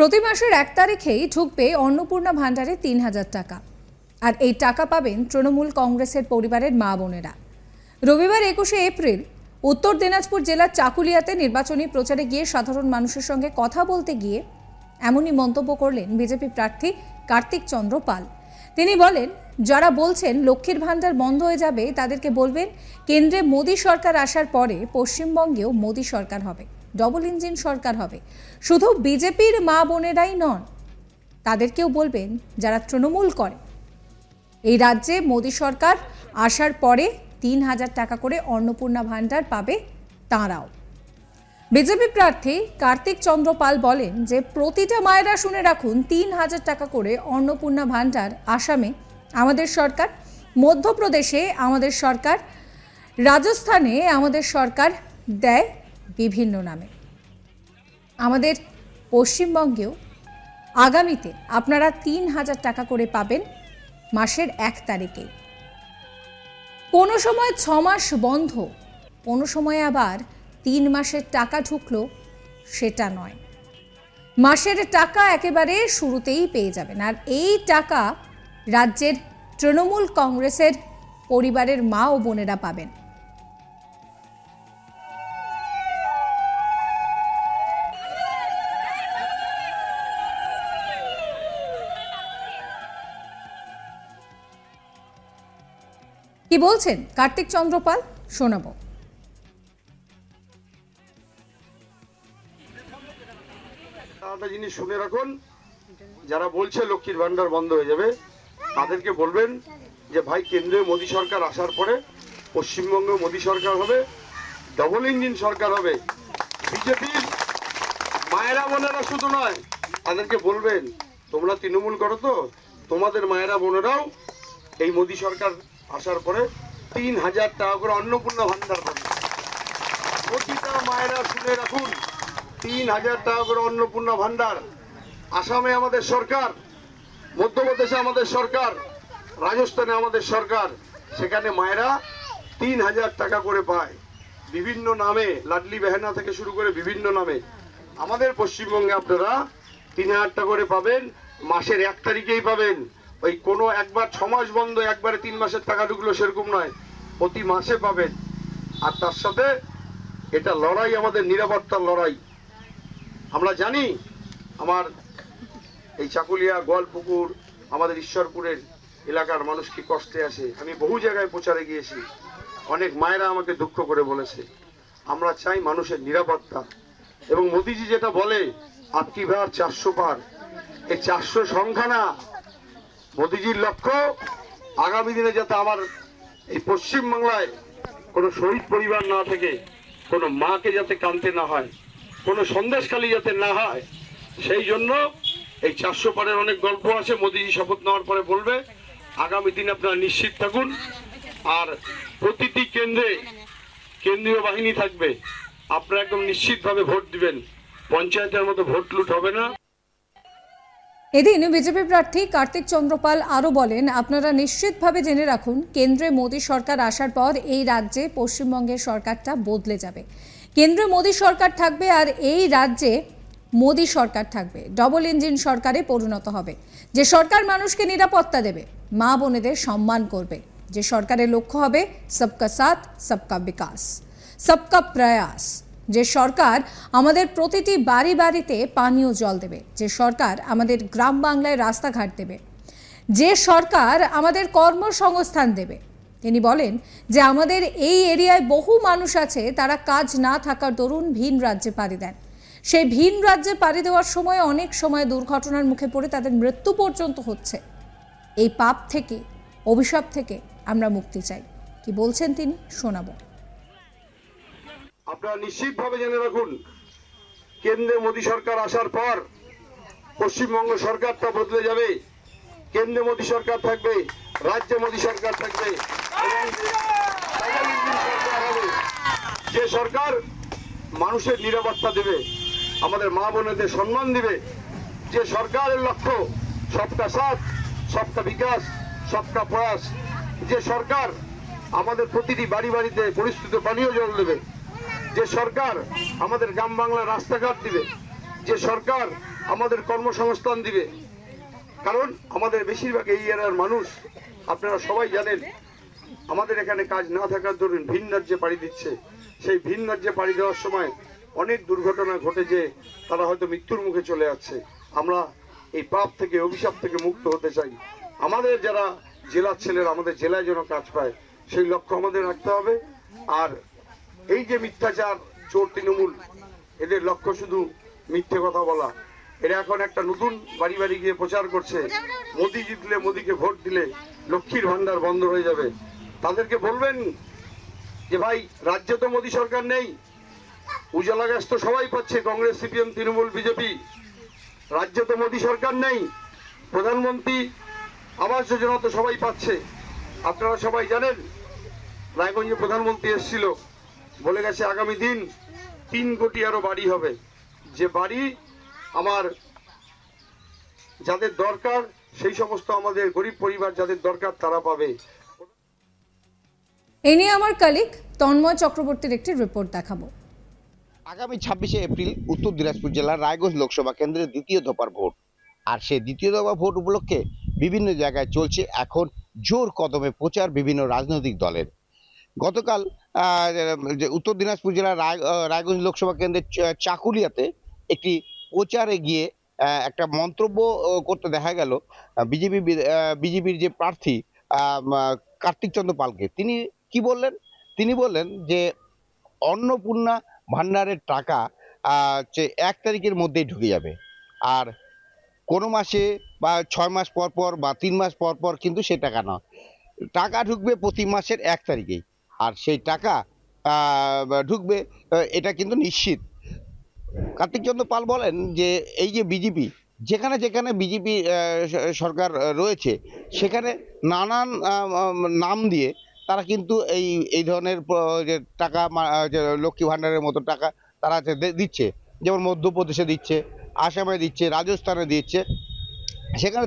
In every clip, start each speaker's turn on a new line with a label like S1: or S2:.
S1: প্রতি মাসের 1 তারিখেই ঢুকবে অন্নপূর্ণা ভান্ডারে 3000 টাকা। আর এই টাকা পাবেন তৃণমূল কংগ্রেসের পরিবারের মা বোনেরা। রবিবার 21শে এপ্রিল উত্তর দিনাজপুর জেলার চাকুলিয়াতে নির্বাচনী প্রচারে গিয়ে সাধারণ মানুষের সঙ্গে কথা বলতে গিয়ে এমনই মন্তব্য করলেন বিজেপি প্রার্থী কার্তিক চন্দ্র পাল। তিনি বলেন, যারা বলছেন লক্ষ্মীর ভান্ডার বন্ধ হয়ে যাবে তাদেরকে বলবেন কেন্দ্রে মোদী সরকার আসার পরে পশ্চিমবঙ্গেও মোদী সরকার হবে, ডবল ইঞ্জিন সরকার হবে। শুধু বিজেপির মা বোনেরাই নন, তাদেরকেও বলবেন যারা তৃণমূল করে। এই রাজ্যে মোদী সরকার আসার পরে 3000 টাকা করে অন্নপূর্ণা ভান্ডার পাবে তাঁরাও। বিজেপি প্রার্থী কার্তিক চন্দ্র পাল বলেন যে প্রতিটা মায়েরা শুনে রাখুন, 3000 টাকা করে অন্নপূর্ণা ভান্ডার আসামে আমাদের সরকার, মধ্যপ্রদেশে আমাদের সরকার, রাজস্থানে আমাদের সরকার দেয় বিভিন্ন নামে। আমাদের পশ্চিমবঙ্গেও আগামীতে আপনারা 3000 টাকা করে পাবেন মাসের 1 তারিখে। কোনো সময় 6 মাস বন্ধ, কোনো সময় আবার 3 মাসের টাকা ঢুকলো, সেটা নয়। মাসের টাকা একেবারে শুরুতেই পেয়ে যাবেন। আর এই টাকা রাজ্যের তৃণমূল কংগ্রেসের পরিবারের মা ও বোনেরা পাবেন। কি বলছেন কার্তিক চন্দ্র পাল, শোনাবো।
S2: একটা জিনিস শুনে রাখুন, যারা বলছে লক্ষ্মীর ভান্ডার বন্ধ হয়ে যাবে তাদেরকে বলবেন যে ভাই, কেন্দ্রে মোদী সরকার আসার পরে পশ্চিমবঙ্গে মোদী সরকার হবে, ডবল ইঞ্জিন সরকার হবে। বিজেপির মায়েরা বোনেরা শুধু নয়, তাদেরকে বলবেন তোমরা তৃণমূল করো তো, তোমাদের মায়েরা বোনেরাও এই মোদী সরকার আসার পরে 3000 টাকা করে অন্নপূর্ণা ভান্ডার পাবে। প্রতিটা মায়েরা শুনে রাখুন, 3000 টাকা করে অন্নপূর্ণা ভান্ডার। আসামে আমাদের সরকার, মধ্যপ্রদেশে আমাদের সরকার, রাজস্থানে আমাদের সরকার, সেখানে মায়েরা 3000 টাকা করে পায় বিভিন্ন নামে, লাডলি বেহেনা থেকে শুরু করে বিভিন্ন নামে। আমাদের পশ্চিমবঙ্গে আপনারা 3000 টাকা করে পাবেন, মাসের 1 তারিখেই পাবেন। ওই কোনো একবার 6 মাস বন্ধ, একবারে 3 মাসের টাকা ঢুকলো সেরকম নয়, প্রতি মাসে পাবেন। আর তার সাথে এটা লড়াই, আমাদের নিরাপত্তার লড়াই। আমরা জানি আমার এই চাকুলিয়া, গোয়ালপুকুর, আমাদের ঈশ্বরপুরের এলাকার মানুষ কি কষ্টে আছে। আমি বহু জায়গায় প্রচারে গিয়েছি, অনেক মায়েরা আমাকে দুঃখ করে বলেছে। আমরা চাই মানুষের নিরাপত্তা। এবং মোদিজি যেটা বলে আপকি বার 400 পার, এই 400 সংখ্যা না, মোদিজির লক্ষ্য আগামী দিনে যাতে আমার এই পশ্চিমবাংলায় কোনো শহীদ পরিবার না থেকে, কোনো মাকে যাতে কাঁদতে না হয়, কোনো সন্দেশখালী যাতে না হয়, সেই জন্য এই 400 পারের অনেক গল্প আছে। মোদিজি শপথ নেওয়ার পরে বলবে, আগামী দিনে আপনারা নিশ্চিত থাকুন। আর প্রতিটি কেন্দ্রে কেন্দ্রীয় বাহিনী থাকবে, আপনারা একদম নিশ্চিতভাবে ভোট দিবেন। পঞ্চায়েতের মতো ভোট লুট হবে না।
S1: এদিন বিজেপি প্রার্থী কার্তিক চন্দ্র পাল আরও বলেন, আপনারা নিশ্চিতভাবে জেনে রাখুন, কেন্দ্রে মোদী সরকার আসার পর এই রাজ্যে পশ্চিমবঙ্গের সরকারটা বদলে যাবে। কেন্দ্রে মোদী সরকার থাকবে আর এই রাজ্যে মোদী সরকার থাকবে, ডবল ইঞ্জিন সরকারে পরিণত হবে। যে সরকার মানুষকে নিরাপত্তা দেবে, মা বোনেদের সম্মান করবে, যে সরকারের লক্ষ্য হবে সবকা সাথ সবকা বিকাশ, সবকা প্রয়াস। যে সরকার আমাদের প্রতিটি বাড়ি বাড়িতে পানীয় জল দেবে, যে সরকার আমাদের গ্রাম বাংলায় রাস্তাঘাট দেবে, যে সরকার আমাদের কর্মসংস্থান দেবে। তিনি বলেন যে আমাদের এই এরিয়ায় বহু মানুষ আছে, তারা কাজ না থাকার দরুন ভিন রাজ্যে পাড়ি দেন। সেই ভিন রাজ্যে পাড়ি দেওয়ার সময় অনেক সময় দুর্ঘটনার মুখে পড়ে তাদের মৃত্যু পর্যন্ত হচ্ছে। এই পাপ থেকে, অভিশাপ থেকে আমরা মুক্তি চাই। কি বলছেন তিনি, শোনাবো।
S2: আপনারা নিশ্চিতভাবে জেনে রাখুন, কেন্দ্রে মোদী সরকার আসার পর পশ্চিমবঙ্গ সরকারটা বদলে যাবে। কেন্দ্রে মোদী সরকার থাকবে, রাজ্যে মোদী সরকার থাকবে, এবং যে সরকার মানুষের নিরাপত্তা দেবে, আমাদের মা বোনেদের সম্মান দিবে, যে সরকারের লক্ষ্য সবকা সাথ সবকা বিকাশ সবকা প্রয়াস, যে সরকার আমাদের প্রতিটি বাড়ি বাড়িতে পরিস্থিত পানীয় জল দেবে, যে সরকার আমাদের গ্রাম বাংলার রাস্তাঘাট দিবে, যে সরকার আমাদের কর্মসংস্থান দিবে, কারণ আমাদের বেশিরভাগ এই এরিয়ার মানুষ আপনারা সবাই জানেন আমাদের এখানে কাজ না থাকার দরুন ভিন রাজ্যে পাড়ি দিচ্ছে। সেই ভিন রাজ্যে পাড়ি দেওয়ার সময় অনেক দুর্ঘটনা ঘটে যে তারা হয়তো মৃত্যুর মুখে চলে যাচ্ছে। আমরা এই পাপ থেকে, অভিশাপ থেকে মুক্ত হতে চাই। আমাদের যারা জেলার ছেলেরা আমাদের জেলায় যেন কাজ পায় সেই লক্ষ্য আমাদের রাখতে হবে। আর এই যে মিথ্যাচার, চোর তৃণমূল, এদের লক্ষ্য শুধু মিথ্যে কথা বলা। এরা এখন একটা নতুন বাড়ি বাড়ি গিয়ে প্রচার করছে মোদি জিতলে, মোদিকে ভোট দিলে লক্ষ্মীর ভান্ডার বন্ধ হয়ে যাবে। তাদেরকে বলবেন যে ভাই, রাজ্যে তো মোদি সরকার নেই, উজালা গ্যাস তো সবাই পাচ্ছে, কংগ্রেস, সিপিএম, তৃণমূল, বিজেপি। রাজ্যে তো মোদি সরকার নেই, প্রধানমন্ত্রী আবাস যোজনা তো সবাই পাচ্ছে। আপনারা সবাই জানেন রায়গঞ্জে প্রধানমন্ত্রী এসেছিল, বলে গেছে আগামী দিন 3 কোটি আরো বাড়ি হবে। যে বাড়ি আমার যাদের দরকার, সেই সমস্ত আমাদের গরিব পরিবার যাদের দরকার তারা পাবে।
S1: এই নিয়ে আমার কলিগ তন্ময় চক্রবর্তীর একটি রিপোর্ট দেখাবো।
S3: আগামী 26শে এপ্রিল উত্তর দিনাজপুর জেলার রায়গঞ্জ লোকসভা কেন্দ্রের দ্বিতীয় দফার ভোট। আর সেই দ্বিতীয় দফা ভোট উপলক্ষে বিভিন্ন জায়গায় চলছে এখন জোর কদমে প্রচার বিভিন্ন রাজনৈতিক দলের। গতকাল উত্তর দিনাজপুর জেলার রায়গঞ্জ লোকসভা কেন্দ্রের চাকুলিয়াতে একটি প্রচারে গিয়ে একটা মন্তব্য করতে দেখা গেল বিজেপির যে প্রার্থী কার্তিক চন্দ্র পালকে। তিনি কি বললেন? তিনি বললেন যে অন্নপূর্ণা ভান্ডারের টাকা 1 তারিখের মধ্যেই ঢুকে যাবে, আর কোনো মাসে বা 6 মাস পর পর বা 3 মাস পর পর কিন্তু সে টাকা না, টাকা ঢুকবে প্রতি মাসের 1 তারিখেই। আর সেই টাকা ঢুকবে, এটা কিন্তু নিশ্চিত। কার্তিক চন্দ্র পাল বলেন যে এই যে বিজেপি, যেখানে যেখানে বিজেপি সরকার রয়েছে সেখানে নানান নাম দিয়ে তারা কিন্তু এই ধরনের যে টাকা, লক্ষ্মী ভাণ্ডারের মতো টাকা তারা দিচ্ছে। যেমন মধ্যপ্রদেশে দিচ্ছে, আসামে দিচ্ছে, রাজস্থানে দিচ্ছে, সেখানে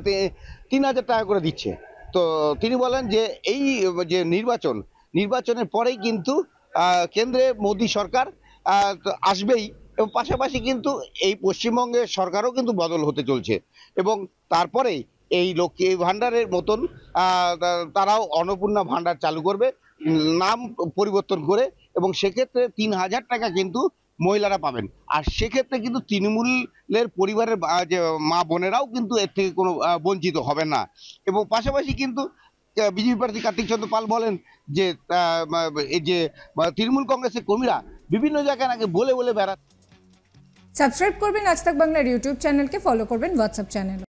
S3: 3000 টাকা করে দিচ্ছে। তো তিনি বলেন যে এই যে নির্বাচনের পরেই কিন্তু কেন্দ্রে মোদী সরকার আসবেই, এবং পাশাপাশি কিন্তু এই পশ্চিমবঙ্গের সরকারও কিন্তু বদল হতে চলছে, এবং তারপরেই এই লক্ষ্মী ভাণ্ডারের মতন তারাও অন্নপূর্ণা ভাণ্ডার চালু করবে, নাম পরিবর্তন করে, এবং সেক্ষেত্রে 3000 টাকা কিন্তু মহিলারা পাবেন। আর সেক্ষেত্রে কিন্তু তৃণমূলের পরিবারের যে মা বোনেরাও কিন্তু এর থেকে কোনো বঞ্চিত হবে না। এবং পাশাপাশি কিন্তু বিজেপি প্রার্থী কার্তিক চন্দ্র পাল বলেন যে এই যে তৃণমূল কংগ্রেসের কর্মীরা বিভিন্ন জায়গায় নাকি বলে বলে বেড়াচ্ছে।
S1: সাবস্ক্রাইব করবেন আজ তাক বাংলার ইউটিউব চ্যানেলকে, ফলো করবেন হোয়াটসঅ্যাপ চ্যানেল।